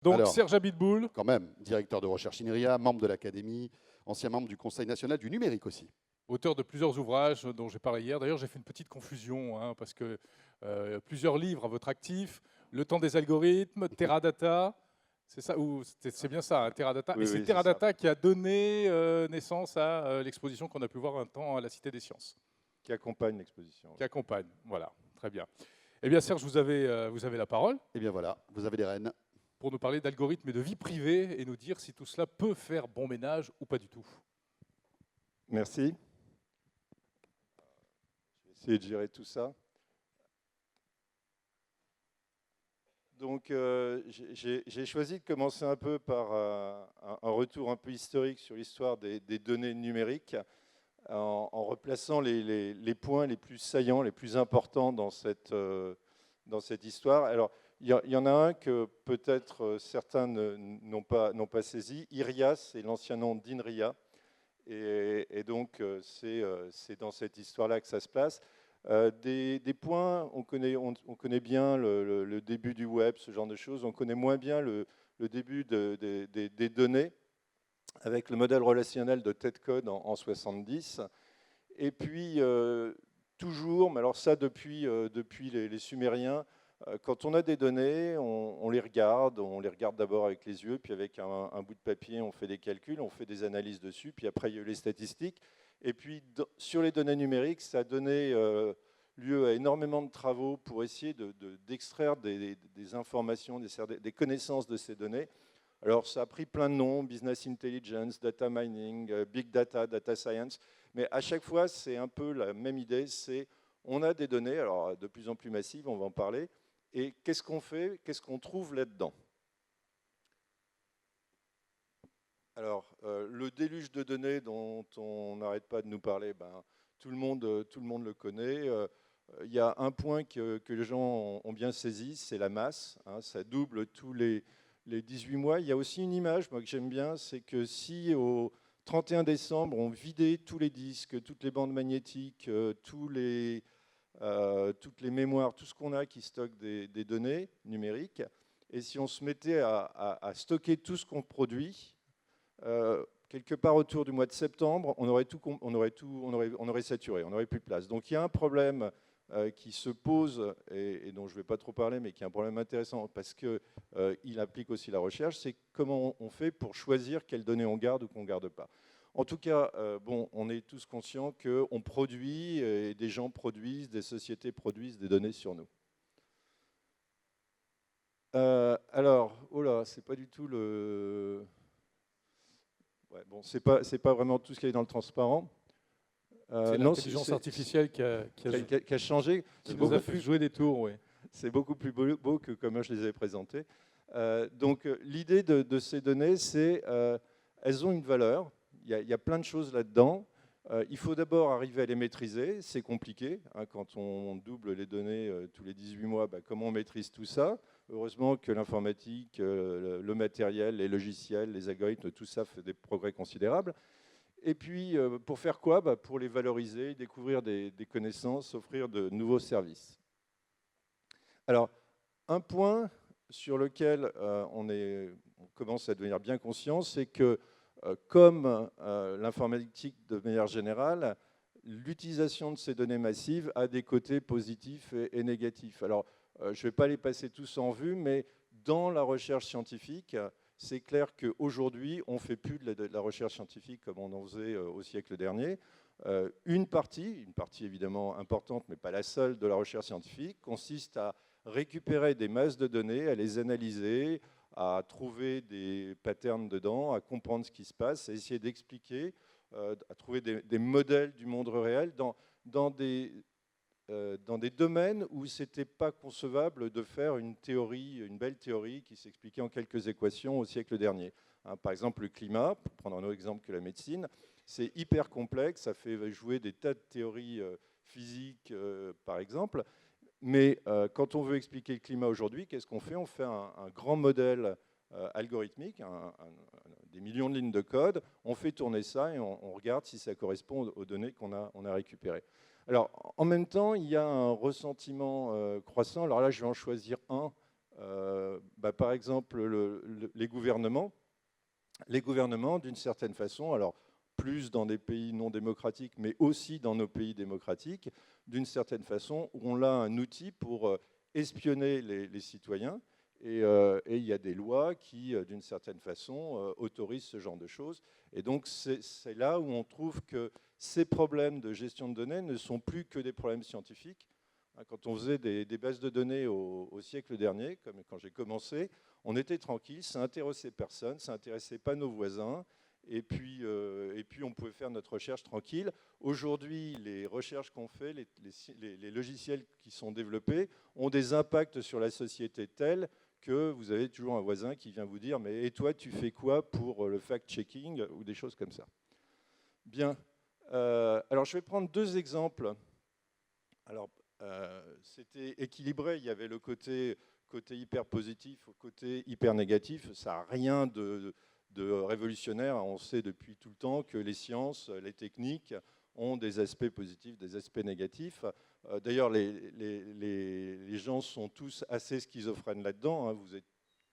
Donc Alors, Serge Abitboul, quand même, directeur de recherche INRIA, membre de l'Académie, ancien membre du Conseil national du numérique aussi. auteur de plusieurs ouvrages dont j'ai parlé hier. D'ailleurs, j'ai fait une petite confusion hein, parce que plusieurs livres à votre actif, Le temps des algorithmes, Teradata, c'est ça ou c'est bien ça, hein, Teradata. Oui, Et c'est oui, c'est ça. Teradata qui a donné naissance à l'exposition qu'on a pu voir un temps à la Cité des Sciences, Qui accompagne l'exposition. qui accompagne. Voilà, très bien. Eh bien, Serge, vous avez la parole Eh bien voilà, vous avez les rênes. pour nous parler d'algorithmes et de vie privée et nous dire si tout cela peut faire bon ménage ou pas du tout. Merci. Je vais essayer de gérer tout ça. Donc, j'ai choisi de commencer un peu par un retour un peu historique sur l'histoire des données numériques, en replaçant les points les plus saillants, les plus importants dans cette histoire. Alors, il y en a un que peut-être certains n'ont pas saisi. IRIA, c'est l'ancien nom d'INRIA. Et donc, c'est dans cette histoire-là que ça se place. Des points, on connaît bien le début du web, ce genre de choses. On connaît moins bien le début des données avec le modèle relationnel de Ted Code en 70. Et puis, toujours, mais alors ça depuis les Sumériens, quand on a des données, on les regarde d'abord avec les yeux, puis avec un bout de papier, on fait des calculs, on fait des analyses dessus, puis après il y a eu les statistiques. Et puis sur les données numériques, ça a donné lieu à énormément de travaux pour essayer d'extraire des informations, des connaissances de ces données. Alors ça a pris plein de noms, business intelligence, data mining, big data, data science, mais à chaque fois c'est un peu la même idée, c'est on a des données, alors de plus en plus massives, on va en parler, et qu'est-ce qu'on fait, qu'est-ce qu'on trouve là-dedans? Alors, le déluge de données dont on n'arrête pas de nous parler, ben, tout le monde le connaît. Il y a un point que les gens ont bien saisi, c'est la masse. Hein, ça double tous les 18 mois. Il y a aussi une image, moi, que j'aime bien, c'est que si au 31 décembre, on vidait tous les disques, toutes les bandes magnétiques, toutes les mémoires, tout ce qu'on a qui stocke des données numériques, et si on se mettait à stocker tout ce qu'on produit, quelque part autour du mois de septembre, on aurait saturé, on n'aurait plus de place. Donc il y a un problème qui se pose, et dont je ne vais pas trop parler, mais qui est un problème intéressant parce qu'il implique aussi la recherche, c'est comment on fait pour choisir quelles données on garde ou qu'on ne garde pas. En tout cas, bon, on est tous conscients qu'on produit, et des gens produisent, des sociétés produisent des données sur nous. Alors, oh là, c'est pas du tout le... Ouais, bon, c'est pas vraiment tout ce qui est dans le transparent. C'est l'intelligence artificielle qui a changé. Qui nous a fait jouer des tours, oui. C'est beaucoup plus beau que comme je les ai présentés. Donc, l'idée de ces données, c'est elles ont une valeur. Il y a plein de choses là-dedans. Il faut d'abord arriver à les maîtriser. C'est compliqué. Hein, quand on double les données tous les 18 mois, bah, comment on maîtrise tout ça? Heureusement que l'informatique, le matériel, les logiciels, les algorithmes, tout ça fait des progrès considérables. Et puis, pour faire quoi? Bah, pour les valoriser, découvrir des connaissances, offrir de nouveaux services. Alors, un point sur lequel on commence à devenir bien conscient, c'est que comme l'informatique de manière générale, l'utilisation de ces données massives a des côtés positifs et négatifs. Alors, je ne vais pas les passer tous en vue, mais dans la recherche scientifique, c'est clair qu'aujourd'hui, on ne fait plus de la recherche scientifique comme on en faisait au siècle dernier. Une partie évidemment importante, mais pas la seule, de la recherche scientifique consiste à récupérer des masses de données, à les analyser, à trouver des patterns dedans, à comprendre ce qui se passe, à essayer d'expliquer, à trouver des modèles du monde réel dans des domaines où ce n'était pas concevable de faire une belle théorie qui s'expliquait en quelques équations au siècle dernier. Hein, par exemple, le climat, pour prendre un autre exemple que la médecine, c'est hyper complexe, ça fait jouer des tas de théories physiques, par exemple. Mais quand on veut expliquer le climat aujourd'hui, qu'est-ce qu'on fait? On fait un grand modèle algorithmique, des millions de lignes de code, on fait tourner ça et on regarde si ça correspond aux données qu'on a récupérées. Alors, en même temps, il y a un ressentiment croissant. Alors là, je vais en choisir un par exemple, les gouvernements, d'une certaine façon, alors plus dans des pays non démocratiques, mais aussi dans nos pays démocratiques, d'une certaine façon, on a un outil pour espionner les citoyens. Et il y a des lois qui, d'une certaine façon, autorisent ce genre de choses. Et donc, c'est là où on trouve que ces problèmes de gestion de données ne sont plus que des problèmes scientifiques. Quand on faisait des bases de données au siècle dernier, comme quand j'ai commencé, on était tranquille, ça n'intéressait personne, ça n'intéressait pas nos voisins, et puis on pouvait faire notre recherche tranquille. Aujourd'hui, les recherches qu'on fait, les logiciels qui sont développés ont des impacts sur la société tels que vous avez toujours un voisin qui vient vous dire « mais et toi, tu fais quoi pour le fact-checking » ou des choses comme ça. Bien. Alors, je vais prendre 2 exemples. Alors, c'était équilibré. Il y avait le côté hyper positif, au côté hyper négatif. Ça n'a rien de révolutionnaire. On sait depuis tout le temps que les sciences, les techniques ont des aspects positifs, des aspects négatifs. D'ailleurs, les gens sont tous assez schizophrènes là-dedans. Hein. Vous êtes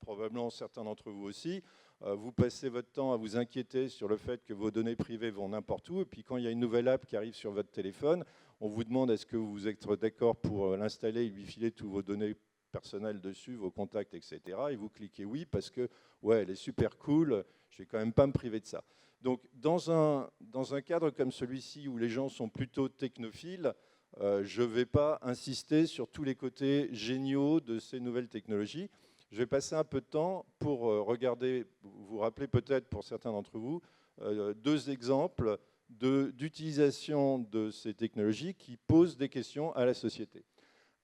probablement certains d'entre vous aussi. Vous passez votre temps à vous inquiéter sur le fait que vos données privées vont n'importe où. Et puis quand il y a une nouvelle app qui arrive sur votre téléphone, on vous demande est-ce que vous êtes d'accord pour l'installer et lui filer toutes vos données personnelles dessus, vos contacts, etc. Et vous cliquez oui parce que ouais, elle est super cool, je vais quand même pas me priver de ça. Donc dans un cadre comme celui-ci où les gens sont plutôt technophiles, je ne vais pas insister sur tous les côtés géniaux de ces nouvelles technologies. Je vais passer un peu de temps pour regarder, vous rappeler peut-être pour certains d'entre vous, 2 exemples d'utilisation de ces technologies qui posent des questions à la société.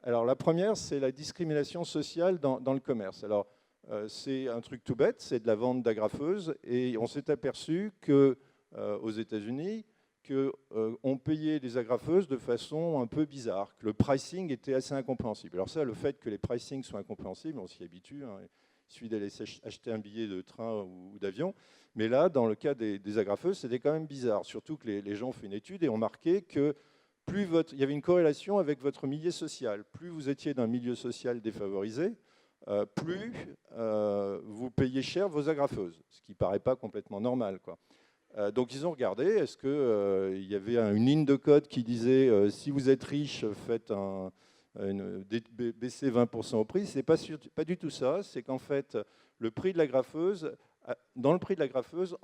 Alors la première, c'est la discrimination sociale dans le commerce. Alors c'est un truc tout bête, c'est de la vente d'agrafeuses, et on s'est aperçu qu'aux États-Unis, qu'on payait les agrafeuses de façon un peu bizarre, que le pricing était assez incompréhensible. Alors ça, le fait que les pricing soient incompréhensibles, on s'y habitue, hein, il suffit d'aller acheter un billet de train ou d'avion, mais là, dans le cas des agrafeuses, c'était quand même bizarre, surtout que les gens ont fait une étude et ont marqué que il y avait une corrélation avec votre milieu social. Plus vous étiez d'un milieu social défavorisé, plus vous payez cher vos agrafeuses, ce qui ne paraît pas complètement normal, quoi. Donc ils ont regardé, est-ce qu'il y avait une ligne de code qui disait si vous êtes riche, faites baissez 20% au prix. C'est pas du tout ça, c'est qu'en fait, le prix de la graffeuse, dans le prix de la graffeuse,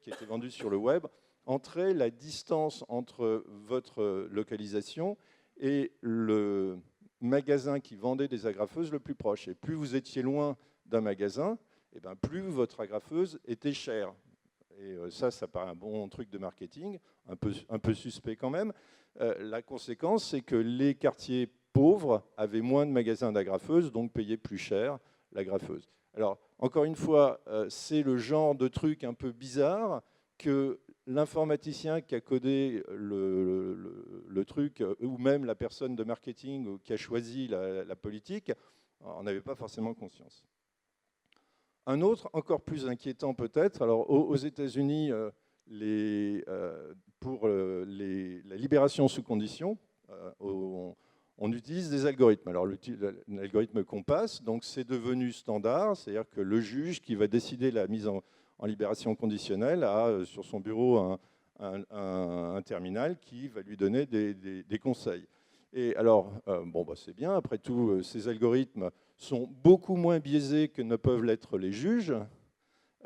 qui était vendue sur le web, entrait la distance entre votre localisation et le magasin qui vendait des agrafeuses le plus proche. Et plus vous étiez loin d'un magasin, et ben plus votre agrafeuse était chère. Et ça paraît un bon truc de marketing, un peu suspect quand même. La conséquence, c'est que les quartiers pauvres avaient moins de magasins d'agrafeuses, donc payaient plus cher l'agrafeuse. Alors, encore une fois, c'est le genre de truc un peu bizarre que l'informaticien qui a codé le truc, ou même la personne de marketing qui a choisi la politique, n'en avait pas forcément conscience. Un autre, encore plus inquiétant peut-être, alors aux États-Unis, pour la libération sous condition, on utilise des algorithmes. Alors l'algorithme Compass, donc c'est devenu standard, c'est-à-dire que le juge qui va décider la mise en libération conditionnelle a sur son bureau un terminal qui va lui donner des conseils. Et alors, c'est bien, après tout, ces algorithmes sont beaucoup moins biaisés que ne peuvent l'être les juges,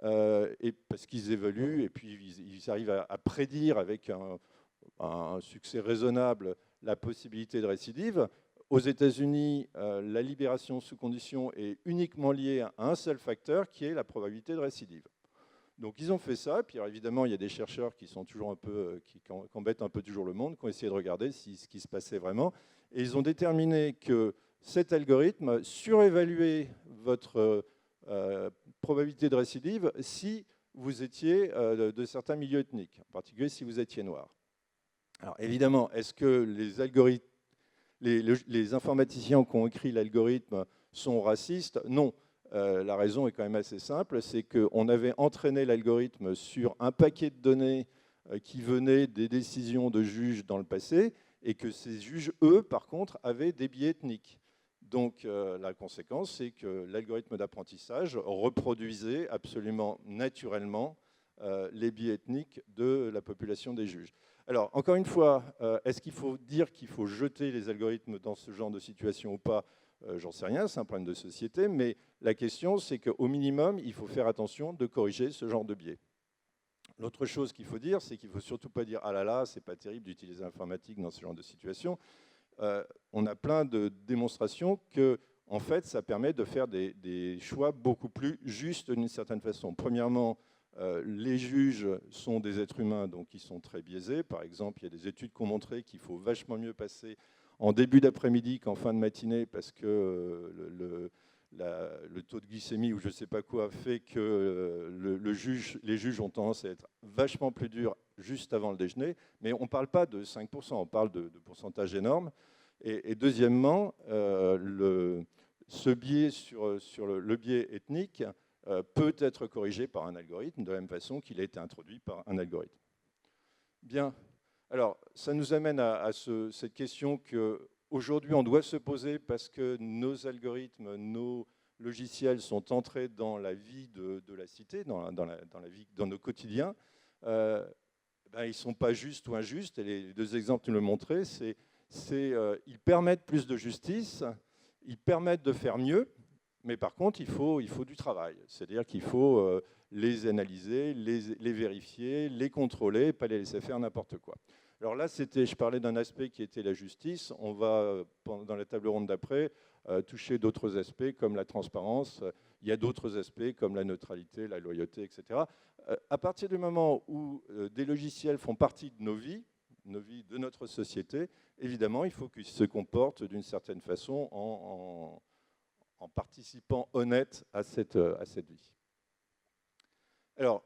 et parce qu'ils évoluent et puis ils arrivent à prédire avec un succès raisonnable la possibilité de récidive. Aux États-Unis, la libération sous condition est uniquement liée à un seul facteur, qui est la probabilité de récidive. Donc ils ont fait ça, puis alors, évidemment il y a des chercheurs qui sont toujours qui embêtent un peu toujours le monde, qui ont essayé de regarder ce qui se passait vraiment, et ils ont déterminé que cet algorithme surévaluait votre probabilité de récidive si vous étiez de certains milieux ethniques, en particulier si vous étiez noir. Alors évidemment, est-ce que les algorithmes, les informaticiens qui ont écrit l'algorithme sont racistes? Non. La raison est quand même assez simple, c'est qu'on avait entraîné l'algorithme sur un paquet de données qui venaient des décisions de juges dans le passé, et que ces juges, eux, par contre, avaient des biais ethniques. Donc la conséquence, c'est que l'algorithme d'apprentissage reproduisait absolument naturellement les biais ethniques de la population des juges. Alors, encore une fois, est-ce qu'il faut dire qu'il faut jeter les algorithmes dans ce genre de situation ou pas? J'en sais rien, c'est un problème de société, mais la question, c'est qu'au minimum, il faut faire attention de corriger ce genre de biais. L'autre chose qu'il faut dire, c'est qu'il ne faut surtout pas dire « Ah là là, c'est pas terrible d'utiliser l'informatique dans ce genre de situation ». On a plein de démonstrations que, en fait, ça permet de faire des choix beaucoup plus justes d'une certaine façon. Premièrement, les juges sont des êtres humains, donc ils sont très biaisés. Par exemple, il y a des études qui ont montré qu'il faut vachement mieux passer en début d'après-midi qu'en fin de matinée, parce que le taux de glycémie ou je ne sais pas quoi fait que les juges ont tendance à être vachement plus durs juste avant le déjeuner. Mais on ne parle pas de 5%, on parle de pourcentages énormes. Et deuxièmement, ce biais sur le biais ethnique peut être corrigé par un algorithme de la même façon qu'il a été introduit par un algorithme. Bien, alors ça nous amène à cette question qu'aujourd'hui on doit se poser parce que nos algorithmes, nos logiciels sont entrés dans la vie de la cité, dans nos quotidiens. Ben, ils ne sont pas justes ou injustes, et les deux exemples que nous le montrez, ils permettent plus de justice, ils permettent de faire mieux, mais par contre, il faut du travail. C'est-à-dire qu'il faut les analyser, les vérifier, les contrôler, pas les laisser faire n'importe quoi. Alors là, je parlais d'un aspect qui était la justice. On va, dans la table ronde d'après, toucher d'autres aspects comme la transparence. Il y a d'autres aspects comme la neutralité, la loyauté, etc. À partir du moment où des logiciels font partie de nos vies de notre société, évidemment, il faut qu'ils se comportent d'une certaine façon en participant honnête à cette vie. Alors,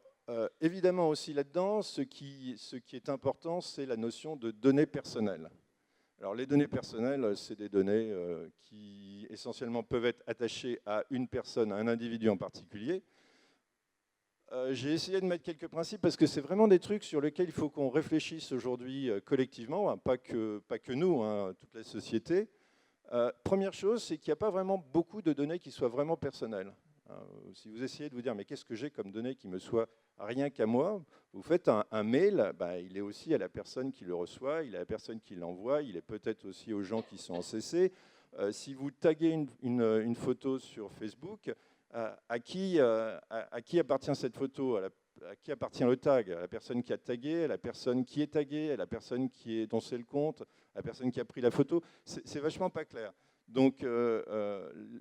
évidemment aussi là-dedans, ce qui est important, c'est la notion de données personnelles. Alors, les données personnelles, c'est des données qui essentiellement peuvent être attachées à une personne, à un individu en particulier. J'ai essayé de mettre quelques principes parce que c'est vraiment des trucs sur lesquels il faut qu'on réfléchisse aujourd'hui collectivement, hein, pas que nous, hein, toute la société. Première chose, c'est qu'il n'y a pas vraiment beaucoup de données qui soient vraiment personnelles. Si vous essayez de vous dire, mais qu'est-ce que j'ai comme données qui me soient rien qu'à moi, vous faites un mail, bah, il est aussi à la personne qui le reçoit, il est à la personne qui l'envoie, il est peut-être aussi aux gens qui sont en CC. Si vous taguez une photo sur Facebook, à qui appartient cette photo, à qui appartient le tag, à la personne qui a tagué, à la personne qui est taguée, à la personne dont c'est le compte, à la personne qui a pris la photo. C'est vachement pas clair. Donc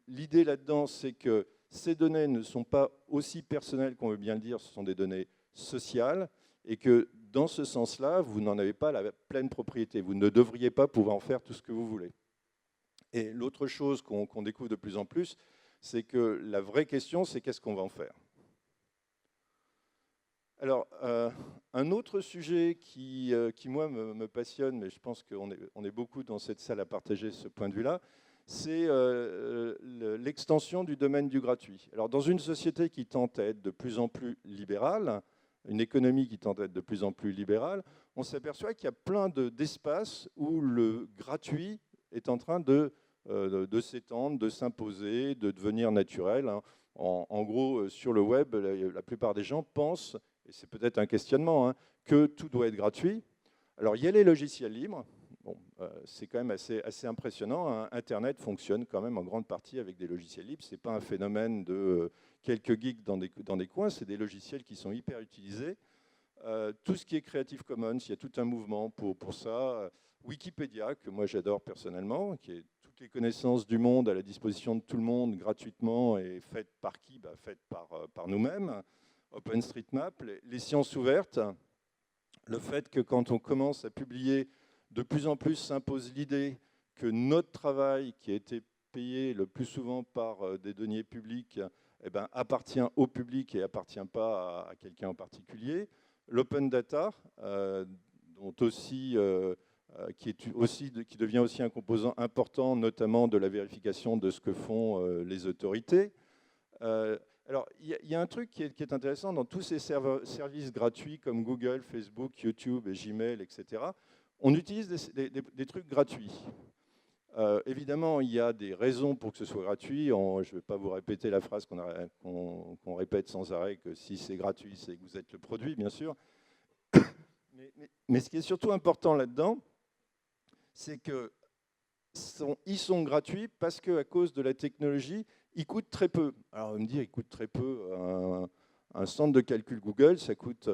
l'idée là-dedans, c'est que ces données ne sont pas aussi personnelles qu'on veut bien le dire, ce sont des données sociales, et que dans ce sens-là, vous n'en avez pas la pleine propriété. Vous ne devriez pas pouvoir en faire tout ce que vous voulez. Et l'autre chose qu'on découvre de plus en plus, c'est que la vraie question, c'est qu'est-ce qu'on va en faire? Alors, un autre sujet qui moi, me passionne, mais je pense qu'on est beaucoup dans cette salle à partager ce point de vue-là, c'est l'extension du domaine du gratuit. Alors, dans une société qui tente à être de plus en plus libérale, une économie qui tente à être de plus en plus libérale, on s'aperçoit qu'il y a plein d'espaces où le gratuit est en train de s'étendre, de s'imposer, de devenir naturel. En gros, sur le web, la plupart des gens pensent, et c'est peut-être un questionnement, hein, que tout doit être gratuit. Alors, il y a les logiciels libres. Bon, c'est quand même assez impressionnant, hein. Internet fonctionne quand même en grande partie avec des logiciels libres. Ce n'est pas un phénomène de quelques geeks dans des coins, c'est des logiciels qui sont hyper utilisés. Tout ce qui est Creative Commons, il y a tout un mouvement pour ça. Wikipédia, que moi j'adore personnellement, qui est toutes les connaissances du monde à la disposition de tout le monde gratuitement et faites par qui? Faites par nous-mêmes. OpenStreetMap, les sciences ouvertes, le fait que quand on commence à publier, de plus en plus s'impose l'idée que notre travail, qui a été payé le plus souvent par des deniers publics, eh ben, appartient au public et appartient pas à quelqu'un en particulier. L'open data, qui devient aussi un composant important, notamment de la vérification de ce que font les autorités. Alors, il y a un truc qui est intéressant dans tous ces services gratuits comme Google, Facebook, YouTube, Gmail, etc. On utilise des trucs gratuits. Évidemment, il y a des raisons pour que ce soit gratuit. Je ne vais pas vous répéter la phrase qu'on répète sans arrêt, que si c'est gratuit, c'est que vous êtes le produit, bien sûr. Mais ce qui est surtout important là-dedans, c'est qu'ils sont gratuits parce qu'à cause de la technologie, ils coûtent très peu. Alors, on va me dire, ils coûtent très peu. Un centre de calcul Google, ça coûte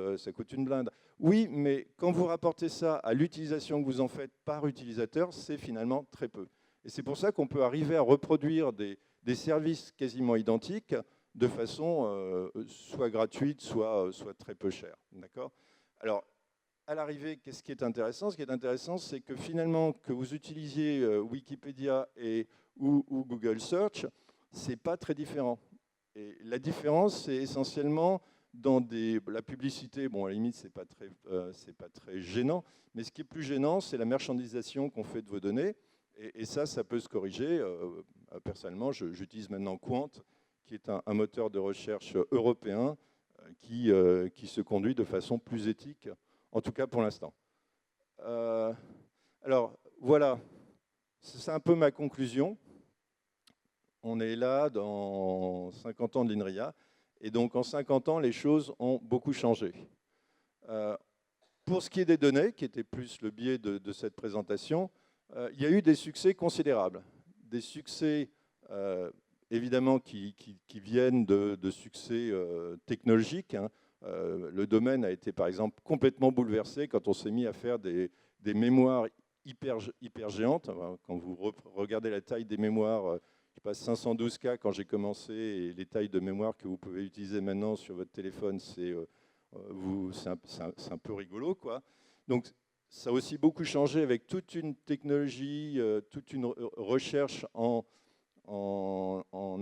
une blinde. Oui, mais quand vous rapportez ça à l'utilisation que vous en faites par utilisateur, c'est finalement très peu. Et c'est pour ça qu'on peut arriver à reproduire des services quasiment identiques de façon soit gratuite, soit très peu chère. D'accord ? Alors, à l'arrivée, qu'est-ce qui est intéressant ? Ce qui est intéressant, c'est que finalement, que vous utilisiez Wikipédia ou Google Search, ce n'est pas très différent. Et la différence, c'est essentiellement dans la publicité. Bon, à la limite, ce n'est pas très gênant, mais ce qui est plus gênant, c'est la marchandisation qu'on fait de vos données. Et ça peut se corriger. Personnellement, j'utilise maintenant Qwant, qui est un moteur de recherche européen qui se conduit de façon plus éthique, en tout cas pour l'instant. Alors, voilà, c'est un peu ma conclusion. On est là dans 50 ans de l'INRIA, et donc en 50 ans, les choses ont beaucoup changé. Pour ce qui est des données, qui était plus le biais de cette présentation, il y a eu des succès considérables. Des succès, évidemment, qui viennent de succès technologiques. Hein. Le domaine a été, par exemple, complètement bouleversé quand on s'est mis à faire des mémoires hyper géantes. Quand vous regardez la taille des mémoires, je passe 512K quand j'ai commencé, et les tailles de mémoire que vous pouvez utiliser maintenant sur votre téléphone, c'est un peu rigolo, quoi. Donc, ça a aussi beaucoup changé avec toute une technologie, toute une recherche en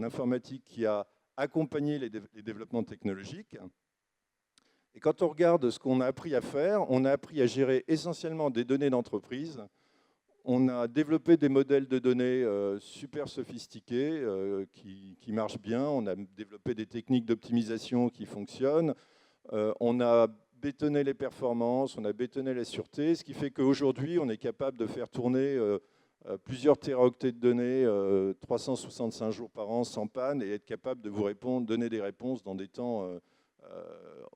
informatique qui a accompagné les développements technologiques. Et quand on regarde ce qu'on a appris à faire, on a appris à gérer essentiellement des données d'entreprise. On a développé des modèles de données super sophistiqués qui marchent bien. On a développé des techniques d'optimisation qui fonctionnent. On a bétonné les performances, on a bétonné la sûreté, ce qui fait qu'aujourd'hui, on est capable de faire tourner plusieurs téraoctets de données 365 jours par an sans panne et être capable de vous donner des réponses dans des temps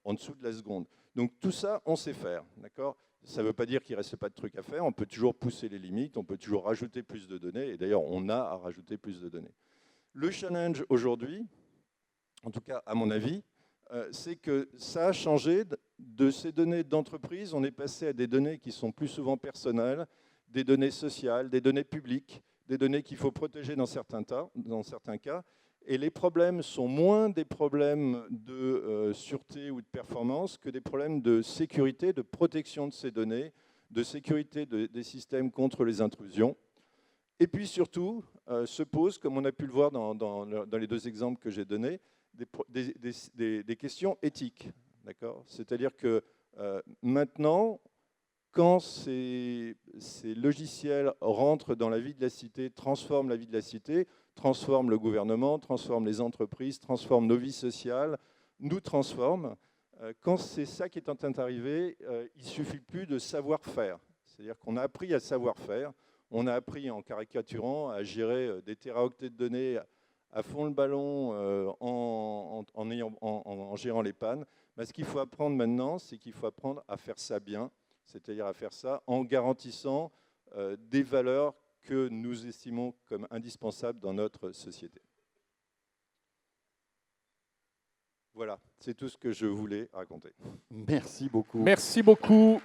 en dessous de la seconde. Donc tout ça, on sait faire, d'accord ? Ça ne veut pas dire qu'il ne reste pas de trucs à faire, on peut toujours pousser les limites, on peut toujours rajouter plus de données, et d'ailleurs, on a à rajouter plus de données. Le challenge aujourd'hui, en tout cas à mon avis, c'est que ça a changé de ces données d'entreprise, on est passé à des données qui sont plus souvent personnelles, des données sociales, des données publiques, des données qu'il faut protéger dans certains cas. Et les problèmes sont moins des problèmes de sûreté ou de performance que des problèmes de sécurité, de protection de ces données, de sécurité des systèmes contre les intrusions. Et puis surtout, se posent, comme on a pu le voir dans les deux exemples que j'ai donnés, des questions éthiques. C'est-à-dire que maintenant, quand ces logiciels rentrent dans la vie de la cité, transforment la vie de la cité, transforment le gouvernement, transforment les entreprises, transforment nos vies sociales, nous transforment. Quand c'est ça qui est en train d'arriver, il ne suffit plus de savoir-faire. C'est-à-dire qu'on a appris à savoir-faire, on a appris en caricaturant à gérer des téraoctets de données à fond le ballon en gérant les pannes. Mais ce qu'il faut apprendre maintenant, c'est qu'il faut apprendre à faire ça bien, c'est-à-dire à faire ça en garantissant des valeurs que nous estimons comme indispensables dans notre société. Voilà, c'est tout ce que je voulais raconter. Merci beaucoup. Merci beaucoup.